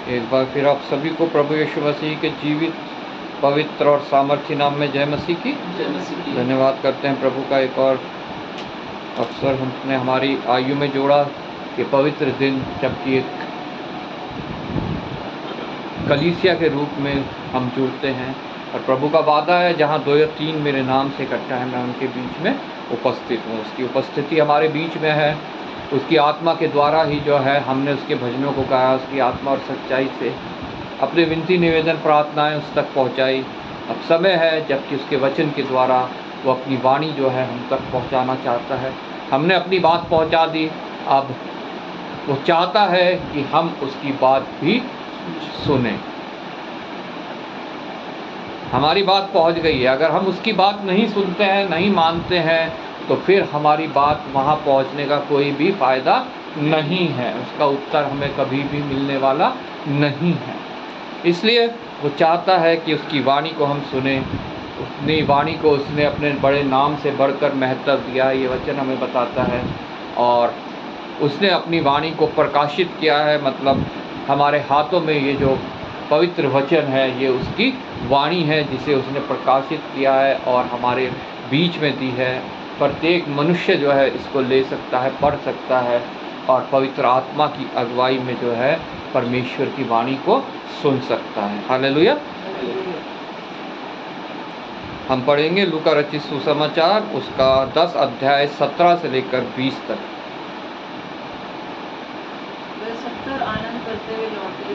एक बार फिर आप सभी को प्रभु यीशु मसीह के जीवित, पवित्र और सामर्थ्य नाम में जय मसीह की। धन्यवाद करते हैं प्रभु का एक और अवसर हमने हमारी आयु में जोड़ा कि पवित्र दिन, जबकि एक कलीसिया के रूप में हम जुड़ते हैं। और प्रभु का वादा है, जहाँ 2 या 3 मेरे नाम से इकट्ठा है, मैं उनके बीच में उपस्थित हूँ। उसकी उपस्थिति हमारे बीच में है। उसकी आत्मा के द्वारा ही जो है हमने उसके भजनों को गाया, उसकी आत्मा और सच्चाई से अपने विनती, निवेदन, प्रार्थनाएं उस तक पहुंचाई। अब समय है जबकि उसके वचन के द्वारा वो अपनी वाणी जो है हम तक पहुंचाना चाहता है। हमने अपनी बात पहुंचा दी, अब वो चाहता है कि हम उसकी बात भी सुने। हमारी बात पहुंच गई है, अगर हम उसकी बात नहीं सुनते हैं, नहीं मानते हैं, तो फिर हमारी बात वहाँ पहुँचने का कोई भी फ़ायदा नहीं है। उसका उत्तर हमें कभी भी मिलने वाला नहीं है। इसलिए वो चाहता है कि उसकी वाणी को हम सुने। अपनी वाणी को उसने अपने बड़े नाम से बढ़कर महत्व दिया, ये वचन हमें बताता है। और उसने अपनी वाणी को प्रकाशित किया है, मतलब हमारे हाथों में ये जो पवित्र वचन है, ये उसकी वाणी है जिसे उसने प्रकाशित किया है और हमारे बीच में दी है। प्रत्येक मनुष्य जो है इसको ले सकता है, पढ़ सकता है और पवित्र आत्मा की अगुवाई में जो है परमेश्वर की वाणी को सुन सकता है। हालेलुया। हम पढ़ेंगे लूका रचित सुसमाचार, उसका 10 अध्याय 17 से लेकर 20 तक। वे सब आनंद करते हुए लौटे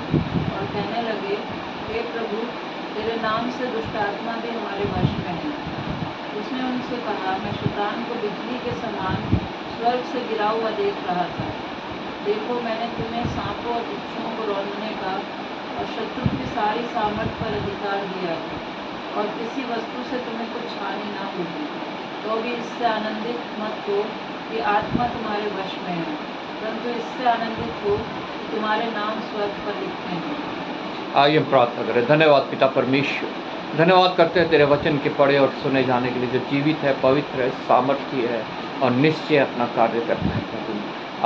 और कहने लगे, हे प्रभु, तेरे नाम से दुष्ट आत्मा भी हमारे वश में है। उसने उनसे कहा, मैं शैतान को बिजली के समान स्वर्ग से गिरा हुआ देख रहा था। देखो, मैंने तुम्हें सांपों और बिच्छुओं को रौंदने का और शत्रु की सारी सामर्थ पर अधिकार दिया है, और किसी वस्तु से तुम्हें कुछ हानि ना होगी। तो भी इससे आनंदित मत हो कि आत्मा तुम्हारे वश में है, परंतु इससे आनंदित हो कि तुम्हारे नाम स्वर्ग पर लिखे हैं। आइए हम प्रार्थना करें। धन्यवाद पिता परमेश्वर, धन्यवाद करते हैं तेरे वचन के पढ़े और सुने जाने के लिए, जो जीवित है, पवित्र है, सामर्थ्य है और निश्चय अपना कार्य करता है। प्रभु,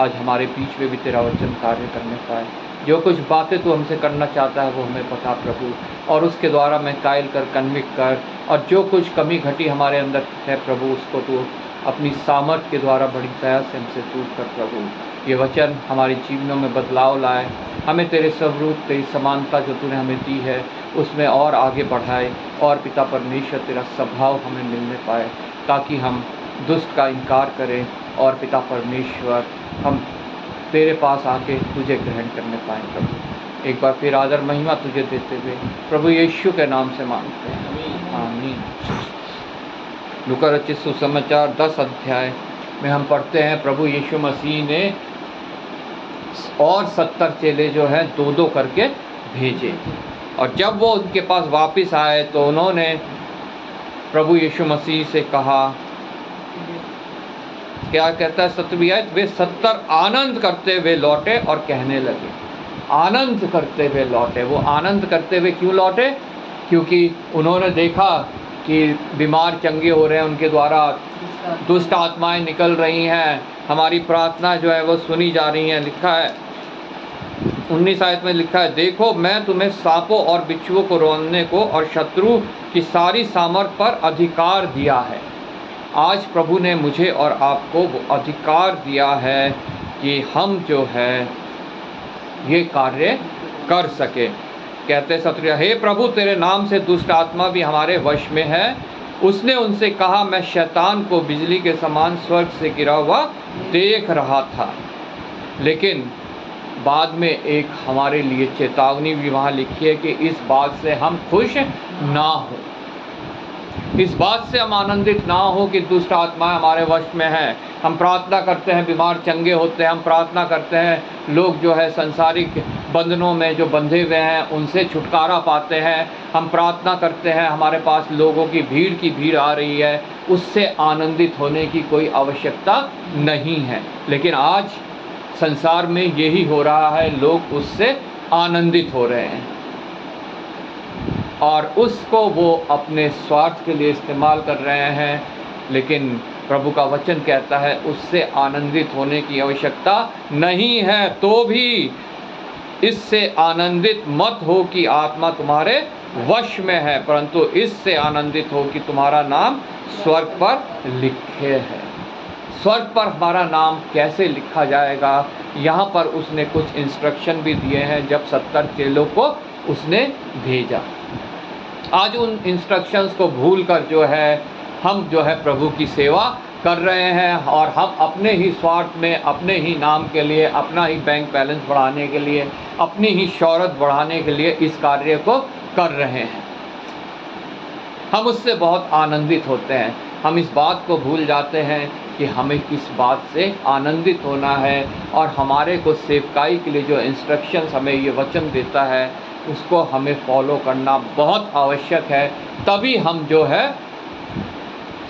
आज हमारे बीच में भी तेरा वचन कार्य करने पाए। जो कुछ बातें तू हमसे करना चाहता है वो हमें बता प्रभु, और उसके द्वारा मैं कायल कर, कन्विक्ट कर, और जो कुछ कमी घटी हमारे अंदर है प्रभु, उसको तू अपनी सामर्थ्य के द्वारा बड़ी दया से हमसे दूर कर प्रभु। ये वचन हमारे जीवनों में बदलाव लाए, हमें तेरे स्वरूप, तेरी समानता जो तूने हमें दी है उसमें और आगे बढ़ाए, और पिता परमेश्वर तेरा स्वभाव हमें मिलने पाए, ताकि हम दुष्ट का इनकार करें और पिता परमेश्वर हम तेरे पास आके तुझे ग्रहण करने पाएँ प्रभु। एक बार फिर आदर महिमा तुझे देते हुए प्रभु यीशु के नाम से मांगते हैं, आमीन। लूका रचित सुसमाचार 10 अध्याय में हम पढ़ते हैं, प्रभु यीशु मसीह ने और 70 चेले जो हैं 2-2 करके भेजे, और जब वो उनके पास वापस आए तो उन्होंने प्रभु यीशु मसीह से कहा, क्या कहता है 7वीं आयत, वे 70 आनंद करते हुए लौटे और कहने लगे। आनंद करते हुए लौटे। वो आनंद करते हुए क्यों लौटे? क्योंकि उन्होंने देखा कि बीमार चंगे हो रहे हैं, उनके द्वारा दुष्ट आत्माएं निकल रही हैं, हमारी प्रार्थना जो है वो सुनी जा रही है। लिखा है 19 आयत में लिखा है, देखो मैं तुम्हें सांपों और बिच्छुओं को रौंदने को और शत्रु की सारी सामर्थ पर अधिकार दिया है। आज प्रभु ने मुझे और आपको वो अधिकार दिया है कि हम जो है ये कार्य कर सके। कहते सत्रिया, हे प्रभु, तेरे नाम से दुष्ट आत्मा भी हमारे वश में है। उसने उनसे कहा, मैं शैतान को बिजली के समान स्वर्ग से गिरा हुआ देख रहा था। लेकिन बाद में एक हमारे लिए चेतावनी भी वहाँ लिखी है कि इस बात से हम खुश ना हो, इस बात से हम आनंदित ना हो कि दुष्ट आत्माएं हमारे वश में हैं। हम प्रार्थना करते हैं, बीमार चंगे होते हैं, हम प्रार्थना करते हैं, लोग जो है संसारिक बंधनों में जो बंधे हुए हैं उनसे छुटकारा पाते हैं। हम प्रार्थना करते हैं, हमारे पास लोगों की भीड़ आ रही है, उससे आनंदित होने की कोई आवश्यकता नहीं है। लेकिन आज संसार में यही हो रहा है, लोग उससे आनंदित हो रहे हैं और उसको वो अपने स्वार्थ के लिए इस्तेमाल कर रहे हैं। लेकिन प्रभु का वचन कहता है उससे आनंदित होने की आवश्यकता नहीं है। तो भी इससे आनंदित मत हो कि आत्मा तुम्हारे वश में है, परंतु इससे आनंदित हो कि तुम्हारा नाम स्वर्ग पर लिखे है। स्वर्ग पर हमारा नाम कैसे लिखा जाएगा, यहाँ पर उसने कुछ इंस्ट्रक्शन भी दिए हैं जब 70 चेलों को उसने भेजा। आज उन इंस्ट्रक्शंस को भूलकर जो है हम जो है प्रभु की सेवा कर रहे हैं, और हम अपने ही स्वार्थ में, अपने ही नाम के लिए, अपना ही बैंक बैलेंस बढ़ाने के लिए, अपनी ही शौहरत बढ़ाने के लिए इस कार्य को कर रहे हैं। हम उससे बहुत आनंदित होते हैं। हम इस बात को भूल जाते हैं कि हमें किस बात से आनंदित होना है, और हमारे को सेवकाई के लिए जो इंस्ट्रक्शंस हमें ये वचन देता है उसको हमें फॉलो करना बहुत आवश्यक है। तभी हम जो है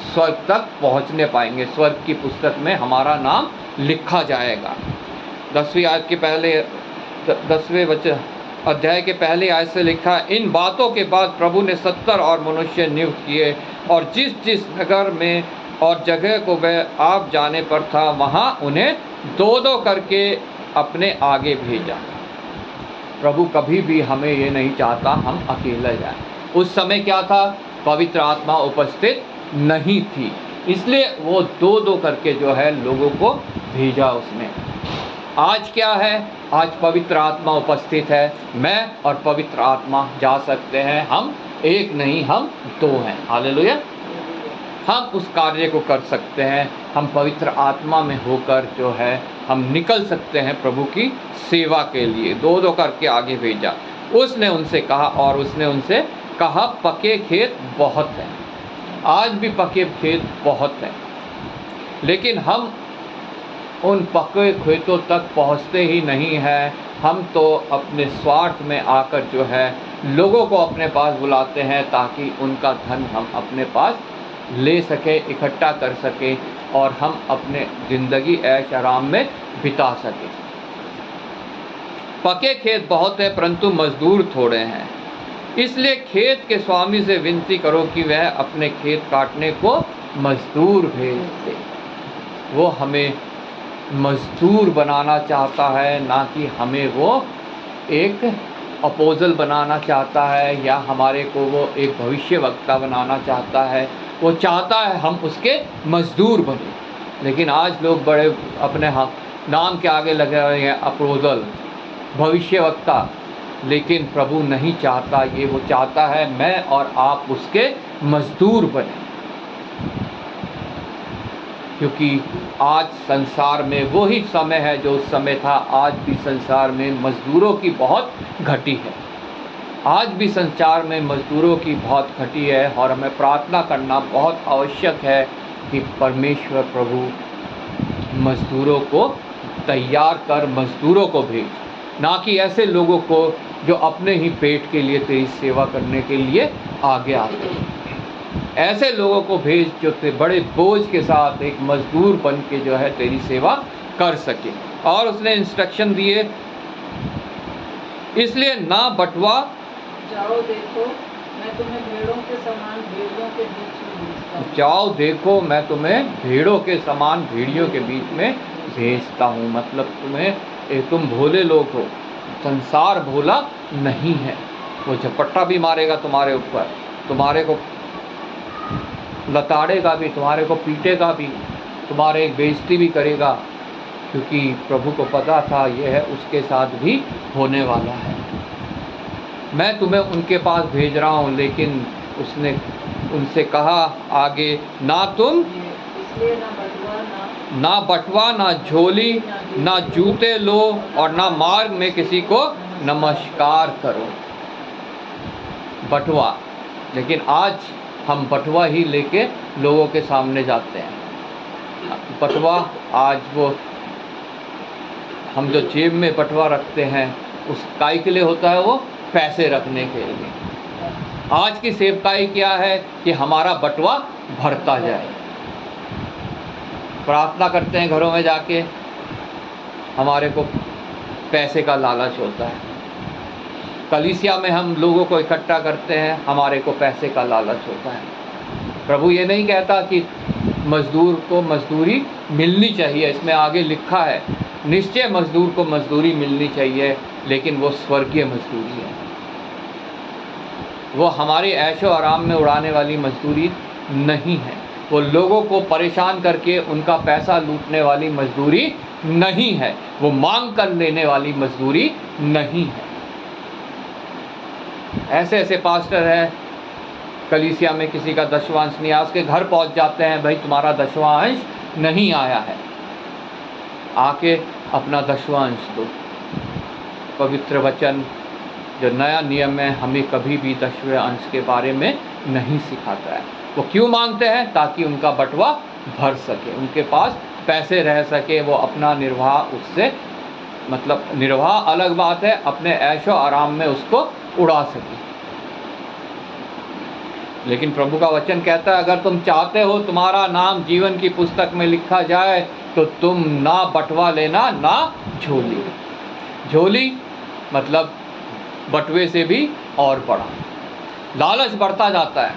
स्वर्ग तक पहुंचने पाएंगे, स्वर्ग की पुस्तक में हमारा नाम लिखा जाएगा। 10वीं आयत के पहले 10वें वचन अध्याय के पहले आयत से लिखा, इन बातों के बाद प्रभु ने 70 और मनुष्य नियुक्त किए, और जिस जिस नगर में और जगह को वह आप जाने पर था वहाँ उन्हें 2-2 करके अपने आगे भेजा। प्रभु कभी भी हमें ये नहीं चाहता हम अकेले जाएं। उस समय क्या था, पवित्र आत्मा उपस्थित नहीं थी, इसलिए वो 2-2 करके जो है लोगों को भेजा उसने। आज क्या है, आज पवित्र आत्मा उपस्थित है, मैं और पवित्र आत्मा जा सकते हैं। हम एक नहीं, हम 2 हैं। हालेलुया। हम उस कार्य को कर सकते हैं। हम पवित्र आत्मा में होकर जो है हम निकल सकते हैं प्रभु की सेवा के लिए। 2-2 करके आगे भेजा। उसने उनसे कहा, और उसने उनसे कहा, पके खेत बहुत हैं। आज भी पके खेत बहुत हैं, लेकिन हम उन पके खेतों तक पहुंचते ही नहीं हैं। हम तो अपने स्वार्थ में आकर जो है लोगों को अपने पास बुलाते हैं ताकि उनका धन हम अपने पास ले सके, इकट्ठा कर सके, और हम अपने ज़िंदगी ऐश आराम में बिता सके। पके खेत बहुत है परंतु मजदूर थोड़े हैं, इसलिए खेत के स्वामी से विनती करो कि वह अपने खेत काटने को मजदूर भेज दे। वो हमें मजदूर बनाना चाहता है, ना कि हमें वो एक अपोजल बनाना चाहता है, या हमारे को वो एक भविष्यवक्ता बनाना चाहता है। वो चाहता है हम उसके मजदूर बने। लेकिन आज लोग बड़े अपने नाम के आगे लगे हुए हैं, अपोजल, भविष्यवक्ता, लेकिन प्रभु नहीं चाहता ये। वो चाहता है मैं और आप उसके मजदूर बने, क्योंकि आज संसार में वही समय है जो उस समय था। आज भी संसार में मजदूरों की बहुत घटी है। आज भी संसार में मजदूरों की बहुत घटी है, और हमें प्रार्थना करना बहुत आवश्यक है कि परमेश्वर प्रभु मजदूरों को तैयार कर, मजदूरों को भेज, ना कि ऐसे लोगों को जो अपने ही पेट के लिए तेरी सेवा करने के लिए आगे आते हैं। ऐसे लोगों को भेज जो बड़े बोझ के साथ एक मजदूर बन के जो है तेरी सेवा कर सके। और उसने इंस्ट्रक्शन दिए, इसलिए ना बटवा, जाओ देखो मैं तुम्हें भेड़ों के समान भेड़ियों के बीच में भेजता हूँ। जाओ देखो मैं तुम्हें भेड़ों के समान भेड़ियों के बीच में भेजता हूँ। मतलब तुम भोले लोग हो, संसार भोला नहीं है। वो झपट्टा भी मारेगा तुम्हारे ऊपर, तुम्हारे को लताड़ेगा भी, तुम्हारे को पीटेगा भी, तुम्हारे बेइज्जती भी करेगा, क्योंकि प्रभु को पता था यह उसके साथ भी होने वाला है। मैं तुम्हें उनके पास भेज रहा हूँ, लेकिन उसने उनसे कहा आगे, ना तुम, इसलिए ना बटवा, ना झोली, ना जूते लो, और ना मार्ग में किसी को नमस्कार करो। बटवा, लेकिन आज हम बटवा ही लेके लोगों के सामने जाते हैं। बटवा, आज वो हम जो जेब में बटवा रखते हैं उस काय के लिए होता है, वो पैसे रखने के लिए। आज की सेवकाई क्या है कि हमारा बटवा भरता जाए। प्रार्थना करते हैं घरों में जाके, हमारे को पैसे का लालच होता है। कलीसिया में हम लोगों को इकट्ठा करते हैं, हमारे को पैसे का लालच होता है। प्रभु ये नहीं कहता कि मजदूर को मजदूरी मिलनी चाहिए, इसमें आगे लिखा है निश्चय मजदूर को मजदूरी मिलनी चाहिए, लेकिन वो स्वर्गीय मजदूरी है। वो हमारी ऐशो आराम में उड़ाने वाली मजदूरी नहीं है। वो लोगों को परेशान करके उनका पैसा लूटने वाली मजदूरी नहीं है। वो मांग कर लेने वाली मजदूरी नहीं है। ऐसे ऐसे पास्टर हैं, कलीसिया में किसी का दशवांश नहीं आया, उसके घर पहुंच जाते हैं, भाई तुम्हारा दशवांश नहीं आया है, आके अपना दशवांश दो। पवित्र वचन जो नया नियम है हमें कभी भी दसवें अंश के बारे में नहीं सिखाता है। वो क्यों मांगते हैं? ताकि उनका बटवा भर सके, उनके पास पैसे रह सके, वो अपना निर्वाह उससे, मतलब निर्वाह अलग बात है, अपने ऐशो आराम में उसको उड़ा सके। लेकिन प्रभु का वचन कहता है अगर तुम चाहते हो तुम्हारा नाम जीवन की पुस्तक में लिखा जाए तो तुम ना बटवा लेना ना झोली। झोली मतलब बटवे से भी और बड़ा। लालच बढ़ता जाता है,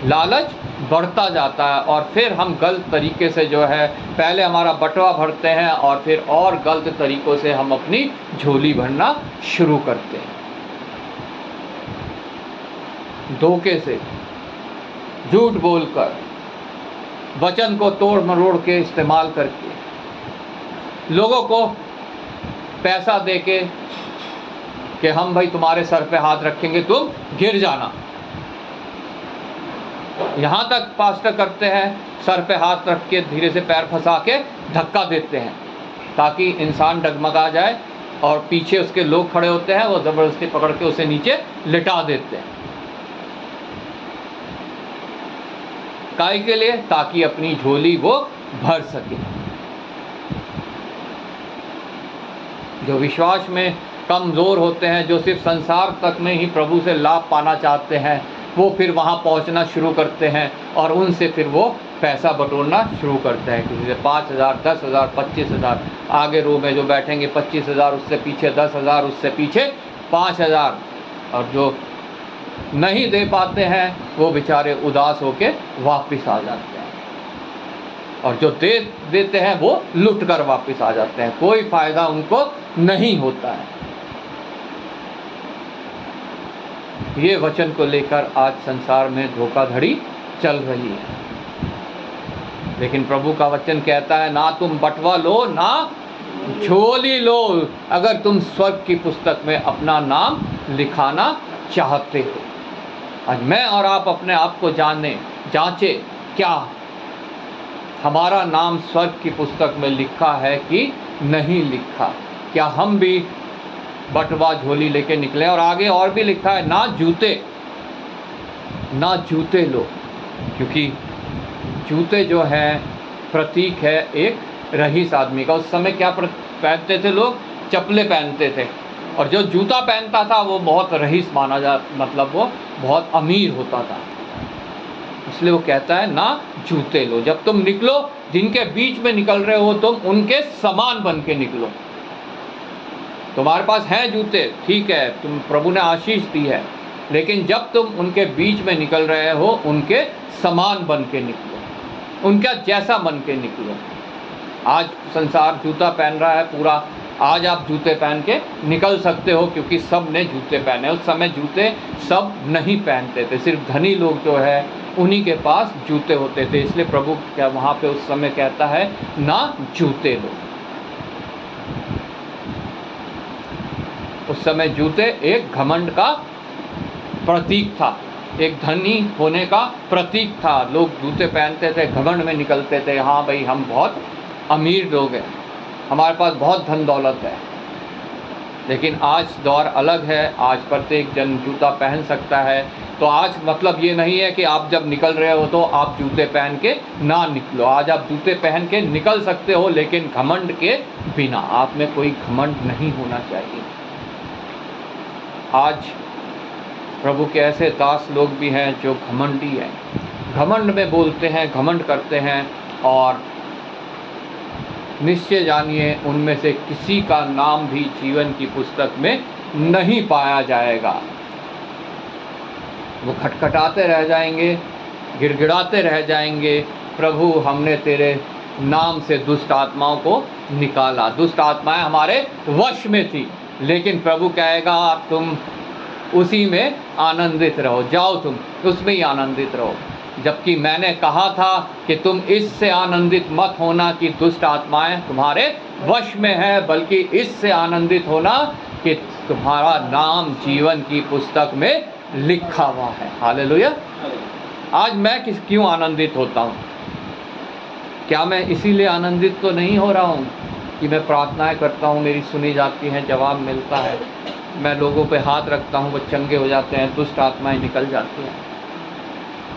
लालच बढ़ता जाता है और फिर हम गलत तरीके से जो है पहले हमारा बटवा भरते हैं और फिर और गलत तरीक़ों से हम अपनी झोली भरना शुरू करते हैं। धोखे से, झूठ बोलकर, वचन को तोड़ मरोड़ के इस्तेमाल करके, लोगों को पैसा देके कि हम भाई तुम्हारे सर पे हाथ रखेंगे तुम गिर जाना। यहाँ तक पास्टर करते हैं, सर पे हाथ रख के धीरे से पैर फंसा के धक्का देते हैं ताकि इंसान डगमगा जाए और पीछे उसके लोग खड़े होते हैं, वो ज़बरदस्ती पकड़ के उसे नीचे लिटा देते हैं। काहे के लिए? ताकि अपनी झोली वो भर सके। जो विश्वास में कमज़ोर होते हैं, जो सिर्फ संसार तक में ही प्रभु से लाभ पाना चाहते हैं, वो फिर वहाँ पहुँचना शुरू करते हैं और उनसे फिर वो पैसा बटोरना शुरू करते हैं। किसी से 5,000, 10,000, 25,000, आगे रो में जो बैठेंगे 25,000, उससे पीछे 10,000, उससे पीछे 5,000। और जो नहीं दे पाते हैं वो बेचारे उदास होके वापस आ जाते हैं, और जो दे देते हैं वो लुट कर वापस आ जाते हैं। कोई फ़ायदा उनको नहीं होता है। ये वचन को लेकर आज संसार में धोखाधड़ी चल रही है। लेकिन प्रभु का वचन कहता है ना तुम बटवा लो ना झोली लो, अगर तुम स्वर्ग की पुस्तक में अपना नाम लिखाना चाहते हो। आज मैं और आप अपने आप को जांचे, क्या हमारा नाम स्वर्ग की पुस्तक में लिखा है कि नहीं लिखा? क्या हम भी बटवा झोली लेके निकले? और आगे और भी लिखा है ना जूते लो, क्योंकि जूते जो है प्रतीक है एक रईस आदमी का। उस समय क्या पहनते थे लोग? चप्पलें पहनते थे, और जो जूता पहनता था वो बहुत रईस माना मतलब वो बहुत अमीर होता था। इसलिए वो कहता है ना जूते लो। जब तुम निकलो, जिनके बीच में निकल रहे हो तुम उनके समान बन के निकलो। तुम्हारे पास हैं जूते, ठीक है, तुम प्रभु ने आशीष दी है, लेकिन जब तुम उनके बीच में निकल रहे हो उनके समान बन के निकलो, उनका जैसा बन के निकलो। आज संसार जूता पहन रहा है पूरा, आज आप जूते पहन के निकल सकते हो क्योंकि सब ने जूते पहने। उस समय जूते सब नहीं पहनते थे, सिर्फ धनी लोग जो है उन्हीं के पास जूते होते थे। इसलिए प्रभु क्या वहाँ पे उस समय कहता है ना जूते लो। उस समय जूते एक घमंड का प्रतीक था, एक धनी होने का प्रतीक था। लोग जूते पहनते थे, घमंड में निकलते थे, हाँ भाई हम बहुत अमीर लोग हैं, हमारे पास बहुत धन दौलत है। लेकिन आज दौर अलग है, आज प्रत्येक जन जूता पहन सकता है। तो आज मतलब ये नहीं है कि आप जब निकल रहे हो तो आप जूते पहन के ना निकलो। आज आप जूते पहन के निकल सकते हो, लेकिन घमंड के बिना। आप में कोई घमंड नहीं होना चाहिए। आज प्रभु के ऐसे दास लोग भी हैं जो घमंडी हैं, घमंड में बोलते हैं, घमंड करते हैं, और निश्चय जानिए उनमें से किसी का नाम भी जीवन की पुस्तक में नहीं पाया जाएगा। वो खटखटाते रह जाएंगे, गिड़गिड़ाते रह जाएंगे, प्रभु हमने तेरे नाम से दुष्ट आत्माओं को निकाला। दुष्ट आत्माएं हमारे वश में थी, लेकिन प्रभु कहेगा तुम उसी में आनंदित रहो, जाओ तुम उसमें ही आनंदित रहो। जबकि मैंने कहा था कि तुम इससे आनंदित मत होना कि दुष्ट आत्माएं तुम्हारे वश में है, बल्कि इससे आनंदित होना कि तुम्हारा नाम जीवन की पुस्तक में लिखा हुआ है। हालेलुया। आज मैं क्यों आनंदित होता हूँ? क्या मैं इसीलिए आनंदित तो नहीं हो रहा हूँ कि मैं प्रार्थनाएं करता हूँ, मेरी सुनी जाती हैं, जवाब मिलता है, मैं लोगों पे हाथ रखता हूँ, वो चंगे हो जाते हैं, दुष्ट आत्माएं निकल जाती हैं,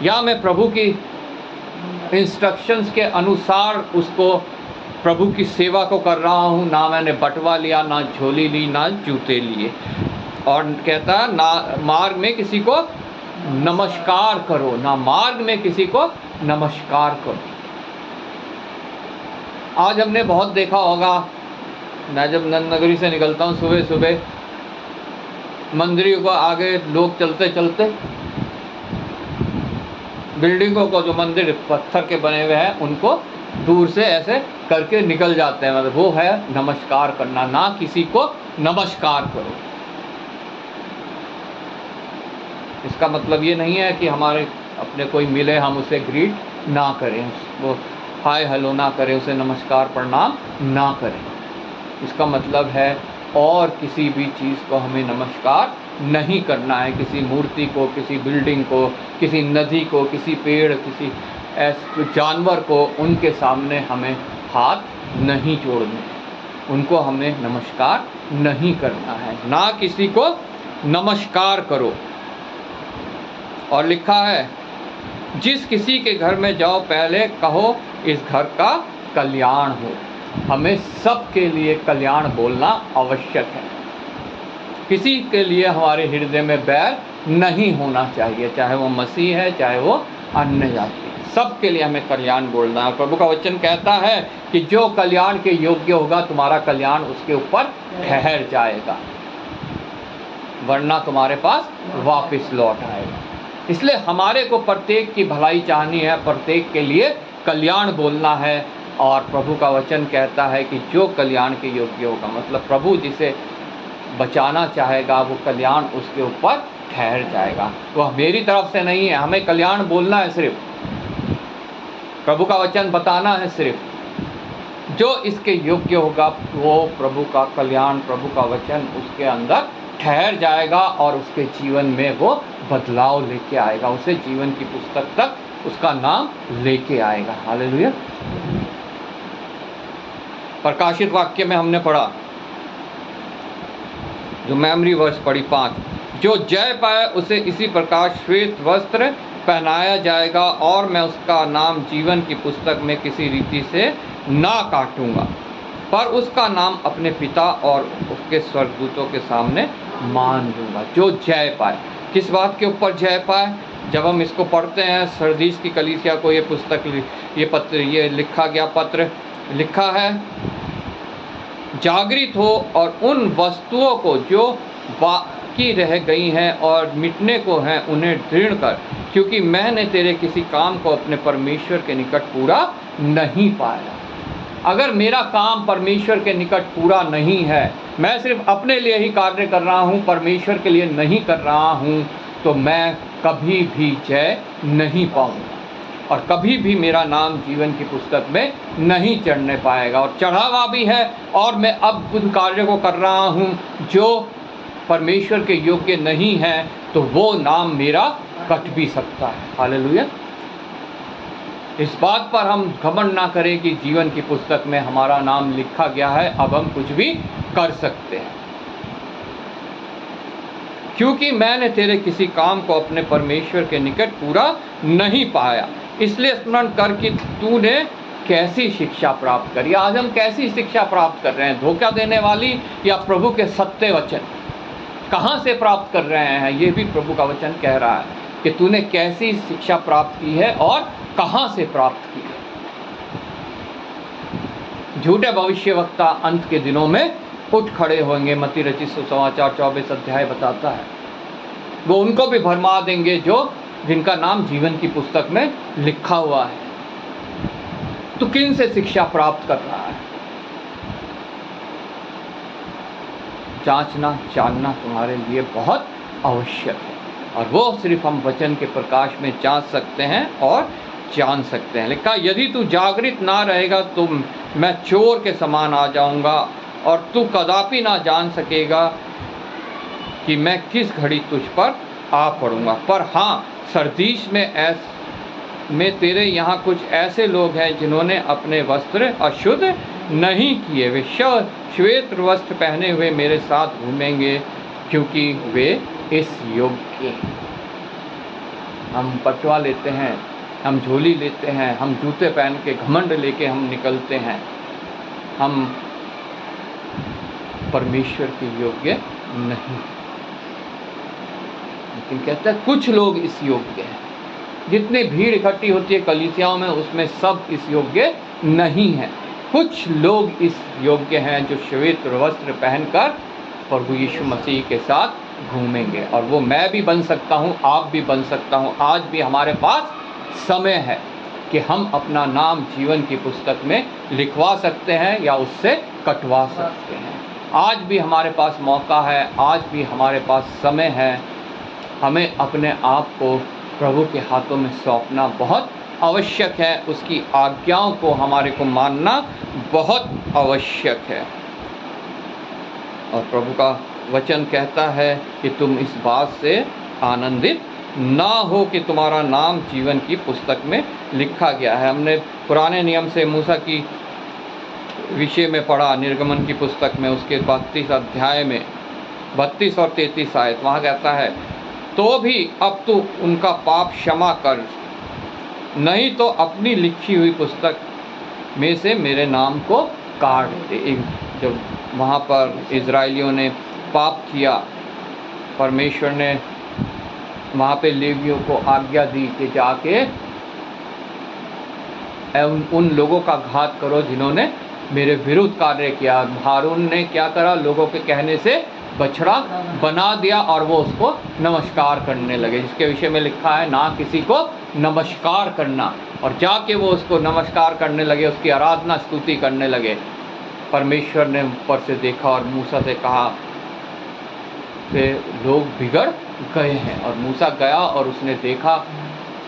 या मैं प्रभु की इंस्ट्रक्शंस के अनुसार उसको प्रभु की सेवा को कर रहा हूँ? ना मैंने बटवा लिया, ना झोली ली, ना जूते लिए। और कहता है ना मार्ग में किसी को नमस्कार करो, ना मार्ग में किसी को नमस्कार करो। आज हमने बहुत देखा होगा, मैं जब नंद नगरी से निकलता हूँ सुबह सुबह, मंदिरों को आगे लोग चलते चलते बिल्डिंगों को, जो मंदिर पत्थर के बने हुए हैं, उनको दूर से ऐसे करके निकल जाते हैं। मतलब वो है नमस्कार करना। ना किसी को नमस्कार करो। इसका मतलब ये नहीं है कि हमारे अपने कोई मिले हम उसे ग्रीट ना करें, वो हाय हेलो ना करें, उसे नमस्कार प्रणाम ना करें। इसका मतलब है और किसी भी चीज़ को हमें नमस्कार नहीं करना है। किसी मूर्ति को, किसी बिल्डिंग को, किसी नदी को, किसी पेड़, किसी ऐसे जानवर को, उनके सामने हमें हाथ नहीं जोड़ने, उनको हमें नमस्कार नहीं करना है। ना किसी को नमस्कार करो। और लिखा है जिस किसी के घर में जाओ पहले कहो इस घर का कल्याण हो। हमें सबके लिए कल्याण बोलना आवश्यक है। किसी के लिए हमारे हृदय में बैर नहीं होना चाहिए, चाहे वो मसीह है, चाहे वो अन्य जाति है, सबके लिए हमें कल्याण बोलना है। प्रभु का वचन कहता है कि जो कल्याण के योग्य होगा तुम्हारा कल्याण उसके ऊपर ठहर जाएगा, वरना तुम्हारे पास वापस लौट आएगा। इसलिए हमारे को प्रत्येक की भलाई चाहनी है, प्रत्येक के लिए कल्याण बोलना है। और प्रभु का वचन कहता है कि जो कल्याण के योग्य होगा, मतलब प्रभु जिसे बचाना चाहेगा वो कल्याण उसके ऊपर ठहर जाएगा। वो मेरी तरफ से नहीं है, हमें कल्याण बोलना है, सिर्फ प्रभु का वचन बताना है। सिर्फ जो इसके योग्य होगा वो प्रभु का कल्याण, प्रभु का वचन उसके अंदर ठहर जाएगा और उसके जीवन में वो बदलाव लेके आएगा, उसे जीवन की पुस्तक तक उसका नाम लेके आएगा। हालेलुया। प्रकाशित वाक्य में हमने पढ़ा, जो मेमोरी वर्स पढ़ी 5, जो जय पाए उसे इसी प्रकार श्वेत वस्त्र पहनाया जाएगा और मैं उसका नाम जीवन की पुस्तक में किसी रीति से ना काटूंगा, पर उसका नाम अपने पिता और उसके स्वर्गदूतों के सामने मान लूँगा। जो जय पाए, किस बात के ऊपर जय पाए? जब हम इसको पढ़ते हैं, सरदीस की कलीसिया को ये पुस्तक, ये लिखा गया पत्र लिखा है, जागृत हो और उन वस्तुओं को जो बाकी रह गई हैं और मिटने को हैं उन्हें दृढ़ कर, क्योंकि मैंने तेरे किसी काम को अपने परमेश्वर के निकट पूरा नहीं पाया। अगर मेरा काम परमेश्वर के निकट पूरा नहीं है, मैं सिर्फ अपने लिए ही कार्य कर रहा हूँ, परमेश्वर के लिए नहीं कर रहा हूँ, तो मैं कभी भी जय नहीं पाऊँगा और कभी भी मेरा नाम जीवन की पुस्तक में नहीं चढ़ने पाएगा। और चढ़ा हुआ भी है और मैं अब उन कार्यों को कर रहा हूँ जो परमेश्वर के योग्य नहीं है, तो वो नाम मेरा कट भी सकता है। हालेलुया। इस बात पर हम घमंड ना करें कि जीवन की पुस्तक में हमारा नाम लिखा गया है, अब हम कुछ भी कर सकते हैं, क्योंकि मैंने तेरे किसी काम को अपने परमेश्वर के निकट पूरा नहीं पाया। इसलिए स्मरण कर कि तूने कैसी शिक्षा प्राप्त करी। आज हम कैसी शिक्षा प्राप्त कर रहे हैं? धोखा देने वाली या प्रभु के सत्य वचन? कहाँ से प्राप्त कर रहे हैं? ये भी प्रभु का वचन कह रहा है कि तूने कैसी शिक्षा प्राप्त की है और कहाँ से प्राप्त की है। झूठे भविष्यवक्ता अंत के दिनों में उठ खड़े होंगे, मत्ती रचित सुसमाचार 24 अध्याय बताता है। वो उनको भी भरमा देंगे जो जिनका नाम जीवन की पुस्तक में लिखा हुआ है। तू किन से शिक्षा प्राप्त कर रहा है? जांचना जानना तुम्हारे लिए बहुत आवश्यक है, और वो सिर्फ हम वचन के प्रकाश में जांच सकते हैं और जान सकते हैं। लिखा, यदि तू जागृत ना रहेगा तो मैं चोर के समान आ जाऊंगा, और तू कदापि ना जान सकेगा कि मैं किस घड़ी तुझ पर आ पड़ूंगा। पर हाँ, सरदीस में तेरे यहाँ कुछ ऐसे लोग हैं जिन्होंने अपने वस्त्र अशुद्ध नहीं किए। वे श्वेत वस्त्र पहने हुए मेरे साथ घूमेंगे, क्योंकि वे इस योग्य हैं। हम पटवा लेते हैं, हम झोली लेते हैं, हम जूते पहन के घमंड लेके हम निकलते हैं, हम परमेश्वर के योग्य नहीं। लेकिन कहता है कुछ लोग इस योग्य हैं। जितनी भीड़ इकट्ठी होती है कलीसियाओं में, उसमें सब इस योग्य नहीं है। कुछ लोग इस योग्य हैं जो श्वेत वस्त्र पहनकर प्रभु यीशु मसीह के साथ घूमेंगे। और वो मैं भी बन सकता हूँ, आप भी बन सकता हूँ। आज भी हमारे पास समय है कि हम अपना नाम जीवन की पुस्तक में लिखवा सकते हैं या उससे कटवा सकते हैं। आज भी हमारे पास मौका है, आज भी हमारे पास समय है। हमें अपने आप को प्रभु के हाथों में सौंपना बहुत आवश्यक है। उसकी आज्ञाओं को हमारे को मानना बहुत आवश्यक है। और प्रभु का वचन कहता है कि तुम इस बात से आनंदित ना हो कि तुम्हारा नाम जीवन की पुस्तक में लिखा गया है। हमने पुराने नियम से मूसा की विषय में पढ़ा, निर्गमन की पुस्तक में, उसके 32 अध्याय में 32 और 33 आयत, वहाँ कहता है, तो भी अब तू उनका पाप क्षमा कर, नहीं तो अपनी लिखी हुई पुस्तक में से मेरे नाम को काट दे। जब वहाँ पर इजराइलियों ने पाप किया, परमेश्वर ने वहाँ पे लेवियों को आज्ञा दी कि जाके उन लोगों का घात करो जिन्होंने मेरे विरुद्ध कार्य किया। हारून ने क्या करा, लोगों के कहने से बछड़ा बना दिया और वो उसको नमस्कार करने लगे, जिसके विषय में लिखा है ना किसी को नमस्कार करना। और जाके वो उसको नमस्कार करने लगे, उसकी आराधना स्तुति करने लगे। परमेश्वर ने ऊपर से देखा और मूसा से कहा कि लोग बिगड़ गए हैं। और मूसा गया और उसने देखा,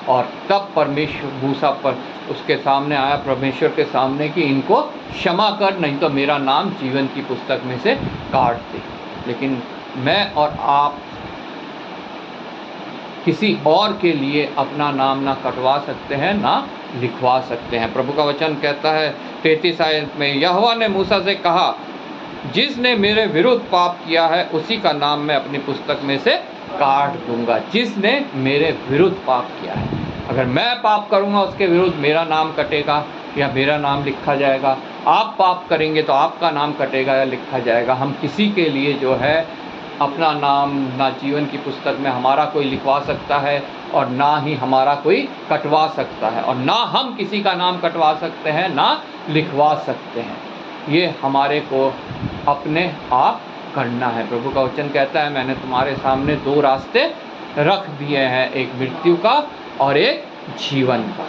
और तब परमेश्वर मूसा पर उसके सामने आया, परमेश्वर के सामने, कि इनको क्षमा कर, नहीं तो मेरा नाम जीवन की पुस्तक में से काट दे। लेकिन मैं और आप किसी और के लिए अपना नाम ना कटवा सकते हैं ना लिखवा सकते हैं। प्रभु का वचन कहता है 33 आयत में, यहोवा ने मूसा से कहा, जिसने मेरे विरुद्ध पाप किया है उसी का नाम मैं अपनी पुस्तक में से काट दूंगा। जिसने मेरे विरुद्ध पाप किया है, अगर मैं पाप करूंगा उसके विरुद्ध मेरा नाम कटेगा या मेरा नाम लिखा जाएगा। आप पाप करेंगे तो आपका नाम कटेगा या लिखा जाएगा। हम किसी के लिए जो है अपना नाम ना जीवन की पुस्तक में हमारा कोई लिखवा सकता है और ना ही हमारा कोई कटवा सकता है, और ना हम किसी का नाम कटवा सकते हैं ना लिखवा सकते हैं। ये हमारे को अपने आप करना है। प्रभु का वचन कहता है, मैंने तुम्हारे सामने 2 रास्ते रख दिए हैं, एक मृत्यु का और एक जीवन का।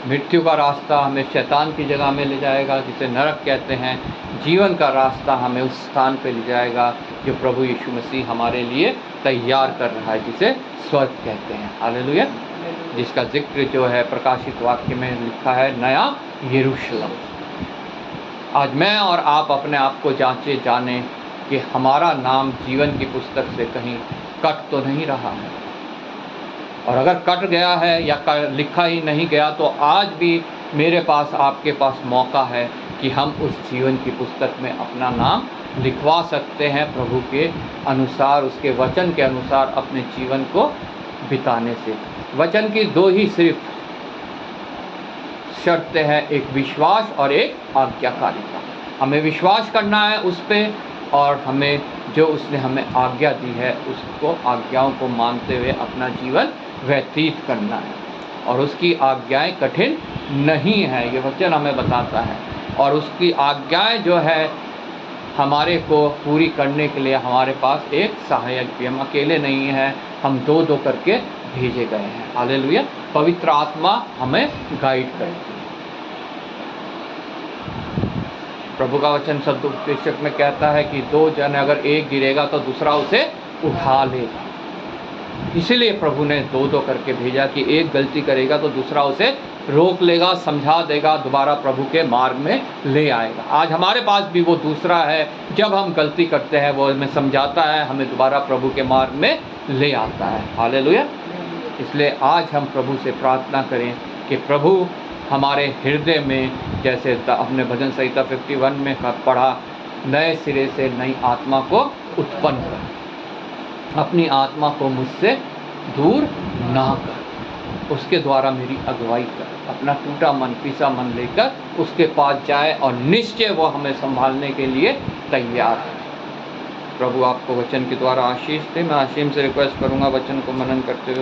मृत्यु का रास्ता हमें शैतान की जगह में ले जाएगा, जिसे नरक कहते हैं। जीवन का रास्ता हमें उस स्थान पे ले जाएगा जो प्रभु यीशु मसीह हमारे लिए तैयार कर रहा है, जिसे स्वर्ग कहते हैं। हालेलुया। जिसका जिक्र जो है प्रकाशित वाक्य में लिखा है, नया यरूशलेम। आज मैं और आप अपने आप को जांचे जाने कि हमारा नाम जीवन की पुस्तक से कहीं कट तो नहीं रहा है, और अगर कट गया है या लिखा ही नहीं गया तो आज भी मेरे पास, आपके पास मौका है कि हम उस जीवन की पुस्तक में अपना नाम लिखवा सकते हैं, प्रभु के अनुसार, उसके वचन के अनुसार अपने जीवन को बिताने से। वचन की 2 ही सिर्फ शर्तें हैं, एक विश्वास और एक आज्ञाकारिता। हमें विश्वास करना है उस पर, और हमें जो उसने हमें आज्ञा दी है उसको, आज्ञाओं को मानते हुए अपना जीवन व्यतीत करना है। और उसकी आज्ञाएं कठिन नहीं है, ये वचन हमें बताता है। और उसकी आज्ञाएं जो है हमारे को पूरी करने के लिए हमारे पास एक सहायक भी, हम अकेले नहीं हैं, हम 2-2 करके भेजे गए हैं। हालेलुया। पवित्र आत्मा हमें गाइड करती है। प्रभु का वचन सदुपदेशक में कहता है कि 2 जन अगर एक गिरेगा तो दूसरा उसे उठा लेगा। इसीलिए प्रभु ने 2-2 करके भेजा कि एक गलती करेगा तो दूसरा उसे रोक लेगा, समझा देगा, दोबारा प्रभु के मार्ग में ले आएगा। आज हमारे पास भी वो दूसरा है, जब हम गलती करते हैं वो हमें समझाता है, हमें दोबारा प्रभु के मार्ग में ले आता है। हालेलुया। इसलिए आज हम प्रभु से प्रार्थना करें कि प्रभु हमारे हृदय में, जैसे अपने भजन संहिता 51 में पढ़ा, नए सिरे से नई आत्मा को उत्पन्न कर, अपनी आत्मा को मुझसे दूर ना कर, उसके द्वारा मेरी अगुवाई कर, अपना टूटा मन, पीसा मन लेकर उसके पास जाए और निश्चय वो हमें संभालने के लिए तैयार है। प्रभु आपको वचन के द्वारा आशीष दे। मैं आशीष से रिक्वेस्ट करूंगा वचन को मनन करते हुए